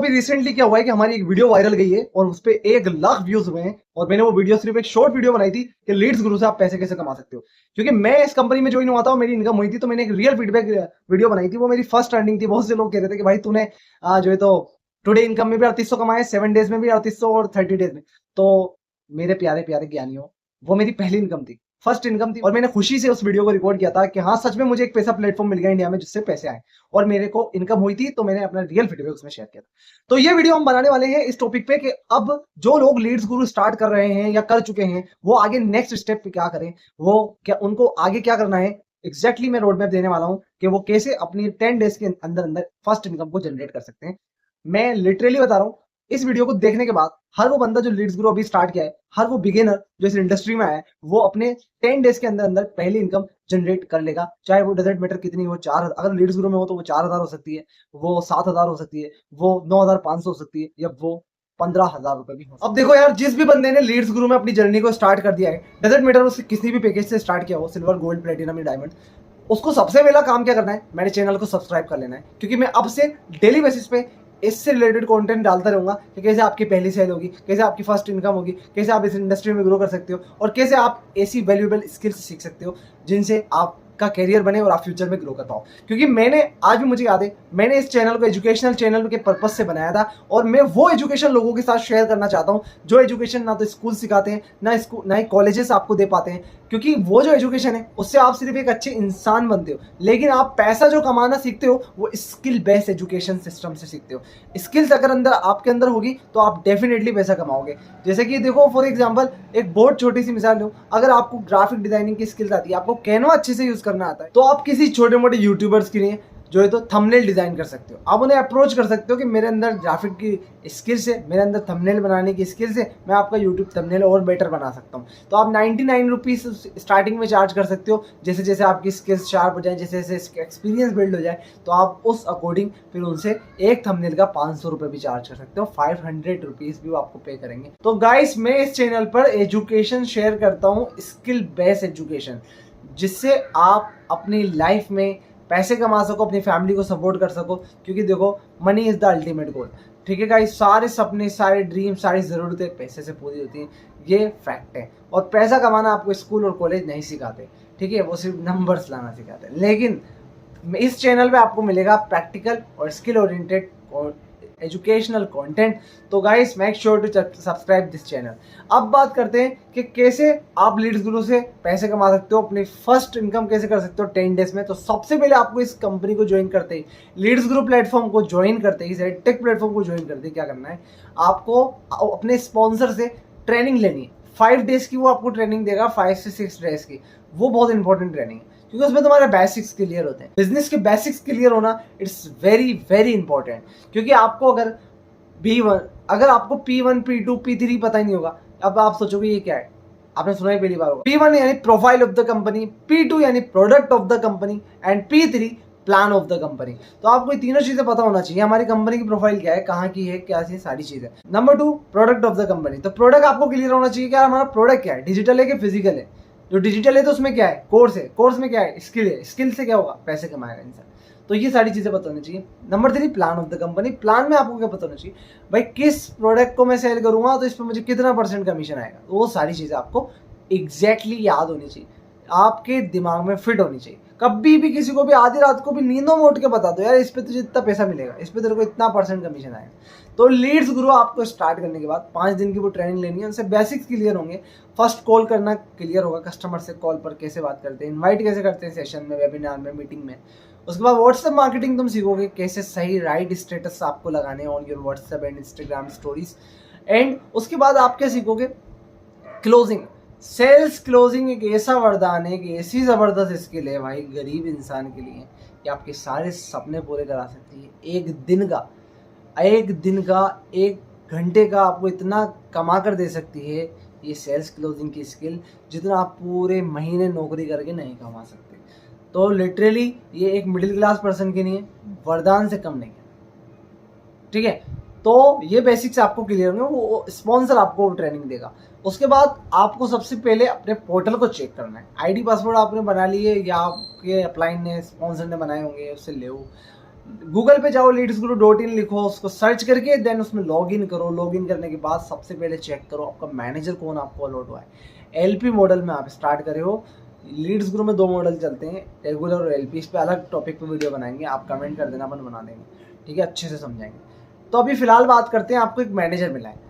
अभी रिसेंटली क्या हुआ है कि हमारी एक वीडियो वायरल गई है और उस पे 1 लाख व्यूज हुए हैं। और मैंने वो वीडियो सिर्फ एक शॉर्ट वीडियो बनाई थी कि लीड्स गुरु से आप पैसे कैसे कमा सकते हो। क्योंकि मैं इस कंपनी में ज्वाइन हुआ था और मेरी इनकम हुई थी, तो मैंने एक रियल फीडबैक वीडियो बनाई थी। वो मेरी फर्स्ट अर्निंग थी। बहुत से लोग कह रहे थे कि भाई तूने जो है तो टुडे इनकम में भी 3800 कमाए, 7 डेज में भी 3800 और 30 डेज में। तो मेरे प्यारे प्यारे ज्ञानियों, वो मेरी पहली इनकम थी, फर्स्ट इनकम थी। और मैंने खुशी से उस वीडियो को रिकॉर्ड किया था कि हाँ सच में मुझे एक पैसा प्लेटफॉर्म मिल गया इंडिया में जिससे पैसे आए और मेरे को इनकम हुई थी। तो मैंने अपना रियल फीडबैक उसमें शेयर किया था। तो ये वीडियो हम बनाने वाले हैं इस टॉपिक पे कि अब जो लोग लीड्स गुरु स्टार्ट कर रहे हैं या कर चुके हैं, वो आगे नेक्स्ट स्टेप पे क्या करें, वो क्या उनको आगे क्या करना है। एग्जैक्टली मैं रोड मैप देने वाला हूं कि वो कैसे अपनी 10 डेज के अंदर अंदर फर्स्ट इनकम को जनरेट कर सकते हैं। मैं लिटरली बता रहा हूं, इस वीडियो को देखने के बाद हर वो बंदा जो लीड्स ग्रो अभी स्टार्ट किया है, हर वो बिगिनर जो इस इंडस्ट्री में आया है, वो अपने 10 डेज के अंदर अंदर पहली इनकम जनरेट कर लेगा। चाहे वो डजेंट मैटर कितनी हो, 4 अगर लीड्स ग्रो में हो तो वो 4,000 हो सकती है, वो 7,000 हो सकती है, वो 9,500 हो सकती है, या वो 15,000 रुपए भी हो। अब देखो यार, जिस भी बंदे ने लीड्स गुरु में अपनी जर्नी को स्टार्ट कर दिया है, डजेंट मैटर उससे किसी भी पैकेज से स्टार्ट किया हो, सिल्वर, गोल्ड, प्लेटिनम या डायमंड, उसको सबसे पहला काम क्या करना है, मेरे चैनल को सब्सक्राइब कर लेना है। क्योंकि मैं अब से डेली बेसिस पे इससे रिलेटेड कंटेंट डालता रहूंगा कि कैसे आपकी पहली सेल होगी, कैसे आपकी फर्स्ट इनकम होगी, कैसे आप इस इंडस्ट्री में ग्रो कर सकते हो और कैसे आप ऐसी वैल्यूएबल स्किल्स सीख सकते हो जिनसे आपका कैरियर बने और आप फ्यूचर में ग्रो कर पाओ। क्योंकि मैंने आज भी मुझे याद है, मैंने इस चैनल को एजुकेशनल चैनल के पर्पज से बनाया था और मैं वो एजुकेशन लोगों के साथ शेयर करना चाहता हूँ जो एजुकेशन ना तो स्कूल सिखाते हैं, ना ही कॉलेजेस आपको दे पाते हैं। क्योंकि वो जो एजुकेशन है उससे आप सिर्फ एक अच्छे इंसान बनते हो, लेकिन आप पैसा जो कमाना सीखते हो वो स्किल बेस्ड एजुकेशन सिस्टम से सीखते हो। स्किल्स अगर अंदर आपके अंदर होगी तो आप डेफिनेटली पैसा कमाओगे। जैसे कि देखो, फॉर एग्जांपल एक बहुत छोटी सी मिसाल लो, अगर आपको ग्राफिक डिजाइनिंग की स्किल्स आती है, आपको कैनवा अच्छे से यूज करना आता है, तो आप किसी छोटे मोटे यूट्यूबर्स के लिए जो है तो थंबनेल डिजाइन कर सकते हो। आप उन्हें अप्रोच कर सकते हो कि मेरे अंदर ग्राफिक की स्किल्स है, मेरे अंदर थंबनेल बनाने की स्किल्स है, मैं आपका यूट्यूब थंबनेल और बेटर बना सकता हूँ। तो आप 99 रुपीज स्टार्टिंग में चार्ज कर सकते हो। जैसे जैसे आपकी स्किल्स शार्प हो जाए, जैसे जैसे एक्सपीरियंस बिल्ड हो जाए, तो आप उस अकॉर्डिंग फिर उनसे एक थंबनेल का 500 रुपये भी चार्ज कर सकते हो। 500 रुपीज भी वो आपको पे करेंगे। तो गाइस, मैं इस चैनल पर एजुकेशन शेयर करता हूँ, स्किल बेस्ड एजुकेशन, जिससे आप अपनी लाइफ में पैसे कमा सको, अपनी फैमिली को सपोर्ट कर सको। क्योंकि देखो, money is the ultimate goal. ठीक है गाइस, सारे सपने, सारे ड्रीम, सारी ज़रूरतें पैसे से पूरी होती हैं, ये फैक्ट है। और पैसा कमाना आपको स्कूल और कॉलेज नहीं सिखाते, ठीक है, वो सिर्फ नंबर्स लाना सिखाते हैं। लेकिन इस चैनल पे आपको मिलेगा प्रैक्टिकल और स्किल ओरिएंटेड और एजुकेशनल कंटेंट। तो guys, make sure to subscribe this channel. अब बात करते हैं कि कैसे आप लीड्स गुरु से पैसे कमा सकते हो, अपनी फर्स्ट इनकम कैसे कर सकते हो 10 डेज में। तो सबसे पहले आपको इस कंपनी को ज्वाइन करते ही, लीड्स गुरु प्लेटफॉर्म को ज्वाइन करते ही, टेक प्लेटफॉर्म को ज्वाइन करते ही क्या करना है, आपको अपने स्पॉन्सर से ट्रेनिंग लेनी है। 5 डेज की वो आपको ट्रेनिंग देगा, 5 से 6 डेज की। वो बहुत इंपॉर्टेंट ट्रेनिंग है क्योंकि उसमें तुम्हारे बेसिक्स क्लियर होते हैं। बिजनेस के बेसिक्स क्लियर होना इट्स वेरी वेरी इंपॉर्टेंट। क्योंकि आपको अगर आपको P1, P2, P3 पता ही नहीं होगा, अब आप सोचोगे ये क्या है, आपने सुना ही पहली बार होगा। P1 यानी profile of the company, P2 यानी product of the company and P3 plan of the company. तो आपको ये तीनों चीजें पता होना चाहिए, हमारी कंपनी की प्रोफाइल क्या है, कहाँ की है, क्या है, सारी चीजें। Number 2, product of the company. तो प्रोडक्ट आपको क्लियर होना चाहिए कि हमारा प्रोडक्ट क्या है, डिजिटल है कि फिजिकल है। जो डिजिटल है तो उसमें क्या है, कोर्स है, कोर्स में क्या है, स्किल है, स्किल से क्या होगा, पैसे कमाएगा इंसान। तो ये सारी चीजें पता होनी चाहिए। Number 3, plan of the company. Plan में आपको क्या पता होना चाहिए, भाई किस प्रोडक्ट को मैं सेल करूंगा तो इस पर मुझे कितना % कमीशन आएगा। तो वो सारी चीजें आपको एग्जैक्टली याद होनी चाहिए, आपके दिमाग में फिट होनी चाहिए। कभी भी किसी को भी आधी रात को भी नींदों में उठ के बता दो, यार इस पे तुझे इतना पैसा मिलेगा, इस पे तेरे को इतना % कमीशन आएगा। तो लीड्स गुरु आपको स्टार्ट करने के बाद 5 दिन की वो ट्रेनिंग लेनी है, उनसे बेसिक्स क्लियर होंगे। फर्स्ट कॉल करना क्लियर होगा, कस्टमर से कॉल पर कैसे बात करते हैं, इनवाइट कैसे करते हैं सेशन में, वेबिनार में, मीटिंग में। उसके बाद व्हाट्सएप मार्केटिंग तुम सीखोगे, कैसे सही राइट स्टेटस आपको लगाने on your WhatsApp and Instagram stories. And उसके बाद आप क्या सीखोगे, क्लोजिंग। सेल्स क्लोजिंग एक ऐसा वरदान है, कि ऐसी ज़बरदस्त स्किल है भाई गरीब इंसान के लिए, कि आपके सारे सपने पूरे करा सकती है। एक दिन का 1 घंटे का आपको इतना कमा कर दे सकती है ये सेल्स क्लोजिंग की स्किल, जितना आप पूरे महीने नौकरी करके नहीं कमा सकते। तो लिटरली ये एक मिडिल क्लास पर्सन के लिए वरदान से कम नहीं है, ठीक है। तो ये बेसिक्स आपको क्लियर होंगे, वो स्पॉन्सर आपको ट्रेनिंग देगा। उसके बाद आपको सबसे पहले अपने पोर्टल को चेक करना है। आईडी पासवर्ड आपने बना लिए या आपके अपलाइन ने, स्पॉन्सर ने बनाए होंगे, उससे ले। गूगल पे जाओ, leadsguru.in लिखो, उसको सर्च करके देन उसमें लॉगिन करो। लॉगिन करने के बाद सबसे पहले चेक करो आपका मैनेजर कौन आपको अलॉट हुआ है। एलपी मॉडल में आप स्टार्ट करे हो। लीड्स ग्रुप में 2 मॉडल चलते हैं, रेगुलर और एलपी। इस पे अलग टॉपिक पे वीडियो बनाएंगे, आप कमेंट कर देना, अपन बना देंगे, ठीक है, अच्छे से समझाएंगे। तो अभी फिलहाल बात करते हैं, आपको एक मैनेजर मिला है।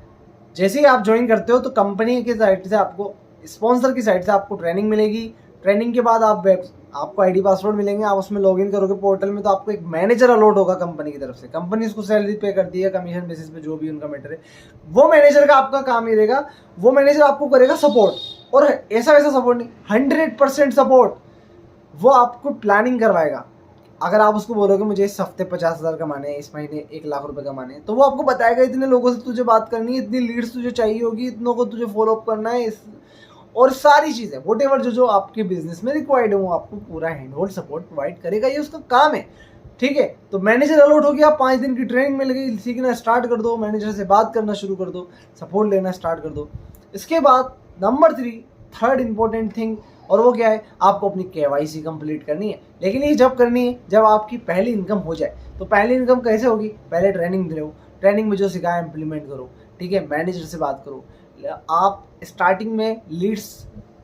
जैसे ही आप ज्वाइन करते हो तो कंपनी की साइड से आपको, स्पॉन्सर की साइड से आपको ट्रेनिंग मिलेगी। ट्रेनिंग के बाद आपको आईडी पासवर्ड मिलेंगे, आप उसमें लॉगिन करोगे पोर्टल में, तो आपको एक मैनेजर अलॉट होगा कंपनी की तरफ से। कंपनी उसको सैलरी पे करती है कमीशन बेसिस पे, जो भी उनका मैटर है। वो मैनेजर का आपका काम ये रहेगा, वो मैनेजर आपको करेगा सपोर्ट, और ऐसा वैसा सपोर्ट नहीं, 100% सपोर्ट। वो आपको प्लानिंग करवाएगा। अगर आप उसको बोलोगे मुझे इस हफ्ते 50,000 कमाने हैं, इस महीने 1,00,000 रुपए कमाने हैं, तो वो आपको बताएगा इतने लोगों से तुझे बात करनी है, इतनी लीड्स तुझे चाहिए होगी, इतनों को तुझे फॉलो अप करना है, और सारी चीज़ें वॉट एवर जो आपके बिजनेस में रिक्वायर्ड है वो आपको पूरा हैंड होल्ड सपोर्ट प्रोवाइड करेगा। ये उसका काम है, ठीक है। तो मैनेजर अलॉट हो गया, 5 दिन की ट्रेनिंग मिल गई, सीखना स्टार्ट कर दो, मैनेजर से बात करना शुरू कर दो, सपोर्ट लेना स्टार्ट कर दो। इसके बाद नंबर 3, थर्ड इंपॉर्टेंट थिंग, और वो क्या है, आपको अपनी KYC कंप्लीट करनी है। लेकिन ये जब करनी है जब आपकी पहली इनकम हो जाए। तो पहली इनकम कैसे होगी, पहले ट्रेनिंग लो, ट्रेनिंग में जो सिखाया इम्प्लीमेंट करो, ठीक है। मैनेजर से बात करो। आप स्टार्टिंग में लीड्स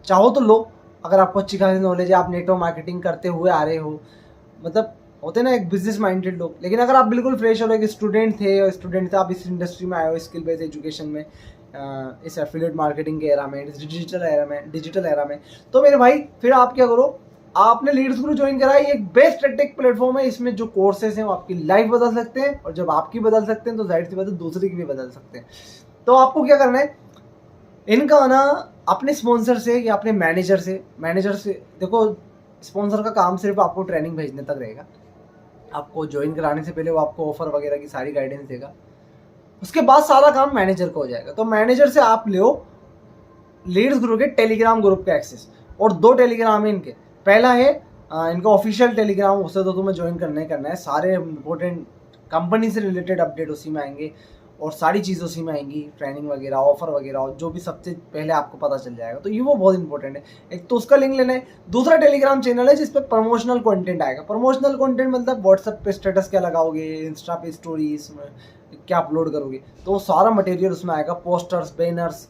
चाहो तो लो, अगर आपको अच्छी खासी नॉलेज है, आप नेटवर्क मार्केटिंग करते हुए आ रहे हो, मतलब होते ना एक बिजनेस माइंडेड लोग। लेकिन अगर आप बिल्कुल फ्रेश हो, एक स्टूडेंट थे आप इस इंडस्ट्री में आए हो, स्किल बेस्ड एजुकेशन में, इस एफिलिएट मार्केटिंग के एरा में, डिजिटल एरा में, तो मेरे भाई फिर आप क्या करो, आपने लीड्स ग्रुप ज्वाइन करा है। ये एक बेस्ट टेक प्लेटफॉर्म है। इसमें जो कोर्सेज हैं वो आपकी लाइफ बदल सकते हैं, और जब आपकी बदल सकते हैं तो जाहिर सी बात है दूसरे की भी बदल सकते हैं। तो आपको क्या करना है, इनका ना अपने स्पॉन्सर से या अपने मैनेजर से देखो, स्पॉन्सर का काम सिर्फ आपको ट्रेनिंग भेजने तक रहेगा। आपको ज्वाइन कराने से पहले वो आपको ऑफर वगैरह की सारी गाइडेंस देगा। उसके बाद सारा काम मैनेजर का हो जाएगा। तो मैनेजर से आप लो लीड्स ग्रुप के टेलीग्राम ग्रुप का एक्सेस, और 2 टेलीग्राम है इनके। पहला है इनका ऑफिशियल टेलीग्राम, उससे तो तुम्हें ज्वाइन करना है। सारे इंपॉर्टेंट कंपनी से रिलेटेड अपडेट उसी में आएंगे, और सारी चीज़ें उसी में आएंगी, ट्रेनिंग वगैरह, ऑफर वगैरह, जो भी सबसे पहले आपको पता चल जाएगा। तो ये वो बहुत इंपॉर्टेंट है। एक तो उसका लिंक लेना है। दूसरा टेलीग्राम चैनल है जिस पे प्रमोशनल कंटेंट आएगा। प्रमोशनल कंटेंट मतलब व्हाट्सएप पे स्टेटस क्या लगाओगे, इंस्टा पे स्टोरीज क्या अपलोड करोगे, तो सारा मटेरियल उसमें आएगा। पोस्टर्स, बैनर्स,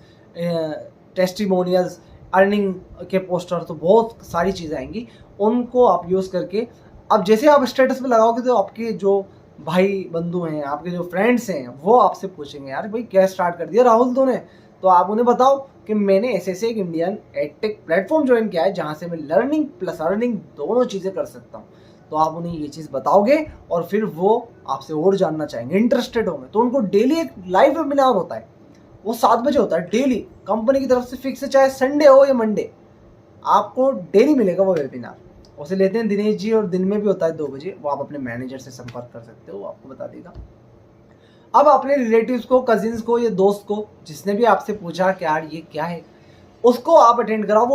टेस्टिमोनियल्स, अर्निंग के पोस्टर, तो बहुत सारी चीज़ें आएंगी। उनको आप यूज़ करके, अब जैसे आप स्टेटस पे लगाओगे तो आपके जो भाई बंधु हैं, आपके जो फ्रेंड्स हैं, वो आपसे पूछेंगे यार भाई क्या स्टार्ट कर दिया राहुल तूने। तो आप उन्हें बताओ कि मैंने ऐसे एक इंडियन एडटेक प्लेटफॉर्म ज्वाइन किया है जहाँ से मैं लर्निंग प्लस अर्निंग दोनों चीज़ें कर सकता हूँ। तो आप उन्हें ये चीज़ बताओगे, और फिर वो आपसे और जानना चाहेंगे, इंटरेस्टेड होंगे। तो उनको डेली एक लाइव वेबिनार होता है, वो 7 बजे होता है डेली, कंपनी की तरफ से फिक्स है, चाहे संडे हो या मंडे, आपको डेली मिलेगा वो वेबिनार। उसे लेते हैं दिनेश जी, और दिन में भी होता है 2 बजे। वो आप अपने मैनेजर से संपर्क कर सकते हो, वो आपको बता देगा। अब अपने रिलेटिव्स को, कजिन्स को, या दोस्त को, जिसने भी आपसे पूछा कि यार ये क्या है, उसको आप अटेंड कराओ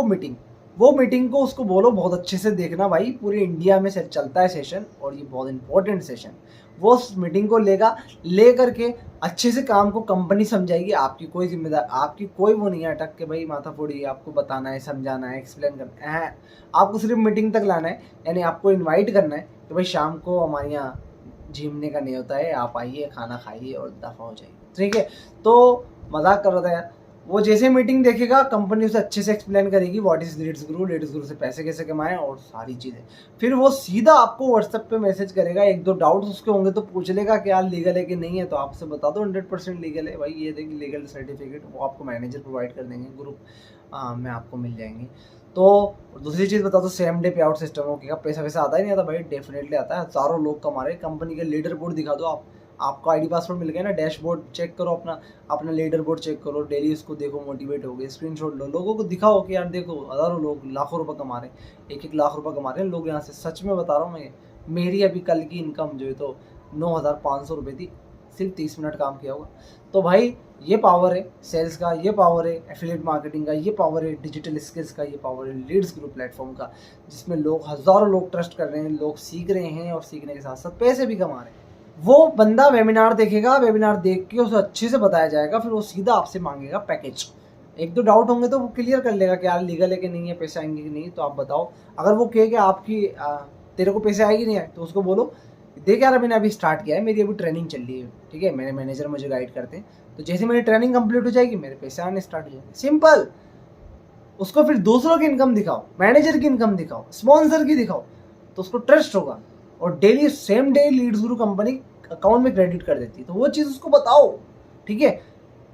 वो मीटिंग को उसको बोलो बहुत अच्छे से देखना भाई, पूरे इंडिया में चलता है सेशन, और ये बहुत इंपॉर्टेंट सेशन। वो उस मीटिंग को ले करके अच्छे से काम को कंपनी समझाएगी। आपकी कोई जिम्मेदार, आपकी कोई वो नहीं है अटक के भाई माथा फोड़ी, आपको बताना है, समझाना है, एक्सप्लेन करना है। आपको सिर्फ मीटिंग तक लाना है, यानी आपको इन्वाइट करना है कि भाई शाम को हमारे यहाँ झीमने का नहीं होता है, आप आइए, खाना खाइए और दफ़ा हो जाइए, ठीक है। तो मजाक कर रहा था यार। वो जैसे मीटिंग देखेगा, कंपनी उसे अच्छे से एक्सप्लेन करेगी व्हाट इज लीड्स ग्रुप से पैसे कैसे कमाएं और सारी चीज़ें। फिर वो सीधा आपको व्हाट्सएप पे मैसेज करेगा। 1-2 डाउट्स उसके होंगे तो पूछ लेगा कि यार लीगल है कि नहीं है, तो आपसे बता दो 100% लीगल है भाई, ये देखिए लीगल सर्टिफिकेट, वो आपको मैनेजर प्रोवाइड कर देंगे, ग्रुप में आपको मिल जाएंगे। तो दूसरी चीज़ बता दो, सेम डे पे आउट सिस्टम हो गया। पैसा वैसा आता ही नहीं आता भाई, डेफिनेटली आता है। हज़ारों लोग कमा रहे हैं। कंपनी के लीडर बोर्ड दिखा दो, आपको आईडी पासवर्ड मिल गया ना, डैशबोर्ड चेक करो, अपना लीडर बोर्ड चेक करो, डेली उसको देखो, मोटिवेट हो गए, स्क्रीनशॉट लो, लोगों को दिखाओ कि यार देखो हज़ारों लोग लाखों रुपए कमा रहे हैं, 1-1 लाख रुपए कमा रहे हैं लोग यहाँ से। सच में बता रहा हूँ मैं, मेरी अभी कल की इनकम जो है तो 9,500 रुपये थी, सिर्फ 30 मिनट काम किया होगा। तो भाई ये पावर है सेल्स का, ये पावर है एफिलिएट मार्केटिंग का, ये पावर है डिजिटल स्किल्स का, ये पावर है लीड्स ग्रुप प्लेटफॉर्म का, जिसमें हज़ारों लोग ट्रस्ट कर रहे हैं, लोग सीख रहे हैं, और सीखने के साथ साथ पैसे भी कमा रहे हैं। वो बंदा वेबिनार देखेगा, वेबिनार देख के उसे अच्छे से बताया जाएगा, फिर वो सीधा आपसे मांगेगा पैकेज। 1-2 डाउट होंगे तो वो क्लियर कर लेगा कि यार लीगल है कि नहीं है, पैसे आएंगे कि नहीं, तो आप बताओ। अगर वो कहे कि तेरे को पैसे आएगी नहीं आए, तो उसको बोलो देख यार मैंने अभी स्टार्ट किया है, मेरी अभी ट्रेनिंग चल रही है, ठीक है, मेरे मैनेजर मुझे गाइड करते हैं, तो जैसे मेरी ट्रेनिंग कंप्लीट हो जाएगी मेरे पैसे आने स्टार्ट हो जाएंगे, सिंपल। उसको फिर दूसरों की इनकम दिखाओ, मैनेजर की इनकम दिखाओ, स्पॉन्सर की दिखाओ, तो उसको ट्रस्ट होगा और डेली सेम डे लीड्स गुरु कंपनी अकाउंट में क्रेडिट कर देती है, तो वो चीज़ उसको बताओ, ठीक है,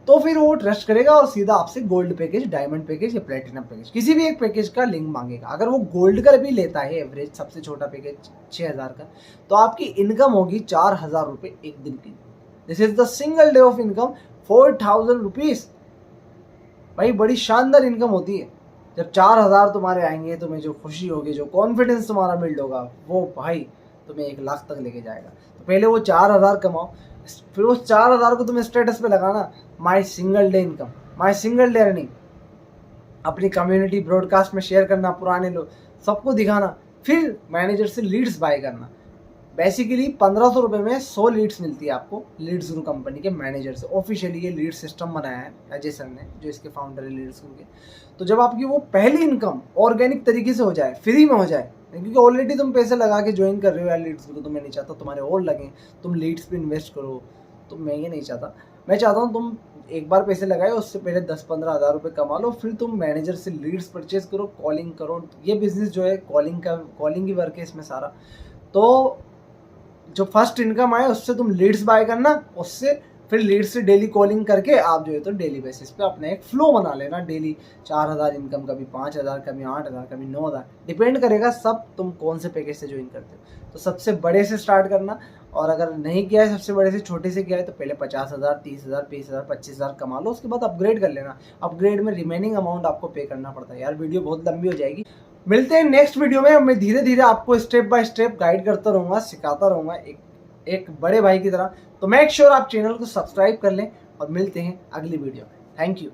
तो फिर वो ट्रस्ट करेगा और सीधा आपसे गोल्ड पैकेज, डायमंड पैकेज या प्लेटिनम पैकेज किसी भी एक पैकेज का लिंक मांगेगा। अगर वो गोल्ड का भी लेता है एवरेज सबसे छोटा पैकेज 6,000 का, तो आपकी इनकम होगी 4,000 रुपये एक दिन की। This is the single day of income 4,000 rupees. भाई बड़ी शानदार इनकम होती है। जब 4,000 तुम्हारे आएंगे, तुम्हें जो खुशी होगी, जो कॉन्फिडेंस तुम्हारा बिल्ड होगा, वो भाई तुम्हें 1,00,000 तक लेके जाएगा। तो पहले वो 4,000 कमाओ, फिर उस 4,000 को तुम्हें स्टेटस पे लगाना, my single day income, my single day earning, अपनी कम्युनिटी ब्रॉडकास्ट में शेयर करना, पुराने लोग सबको दिखाना, फिर मैनेजर से लीड्स बाय करना। बेसिकली 1,500 रुपये में 100 लीड्स मिलती है आपको लीड्स गुरु कंपनी के मैनेजर से। ऑफिशियली ये लीड सिस्टम बनाया है अजय सर ने, जो इसके फाउंडर है लीड्स गुरु के। तो जब आपकी वो पहली इनकम ऑर्गेनिक तरीके से हो जाए, फ्री में हो जाए, क्योंकि ऑलरेडी तुम पैसे लगा के ज्वाइन कर रहे हो यार लीड्स गुरु, तो मैं नहीं चाहता तुम्हारे और लगे, तुम लीड्स पे इन्वेस्ट करो, तो मैं ये नहीं चाहता। मैं चाहता हूँ तुम एक बार पैसे लगाए, उससे पहले 10-15 हज़ार रुपये कमा लो, फिर तुम मैनेजर से लीड्स परचेज करो, कॉलिंग करो। ये बिजनेस जो है कॉलिंग की वर्क है इसमें सारा। तो जो फर्स्ट इनकम आए उससे तुम लीड्स बाय करना, उससे फिर लीड्स से डेली कॉलिंग करके आप जो है तो डेली बेसिस पे अपना एक फ्लो बना लेना। डेली 4,000 इनकम, कभी 5,000, कभी 8,000, कभी 9,000, डिपेंड करेगा सब तुम कौन से पैकेज से ज्वाइन करते हो। तो सबसे बड़े से स्टार्ट करना, और अगर नहीं किया है सबसे बड़े से, छोटे से किया है, तो पहले 50,000, 30,000, 20,000, 25,000 कमा लो, उसके बाद अपग्रेड कर लेना। अपग्रेड में रिमेनिंग अमाउंट आपको पे करना पड़ता है। यार वीडियो बहुत लंबी हो जाएगी, मिलते हैं नेक्स्ट वीडियो में। मैं धीरे धीरे आपको स्टेप बाय स्टेप गाइड करता रहूँगा, सिखाता रहूँगा एक बड़े भाई की तरह। तो मेक श्योर आप चैनल को सब्सक्राइब कर लें और मिलते हैं अगली वीडियो में। Thank you.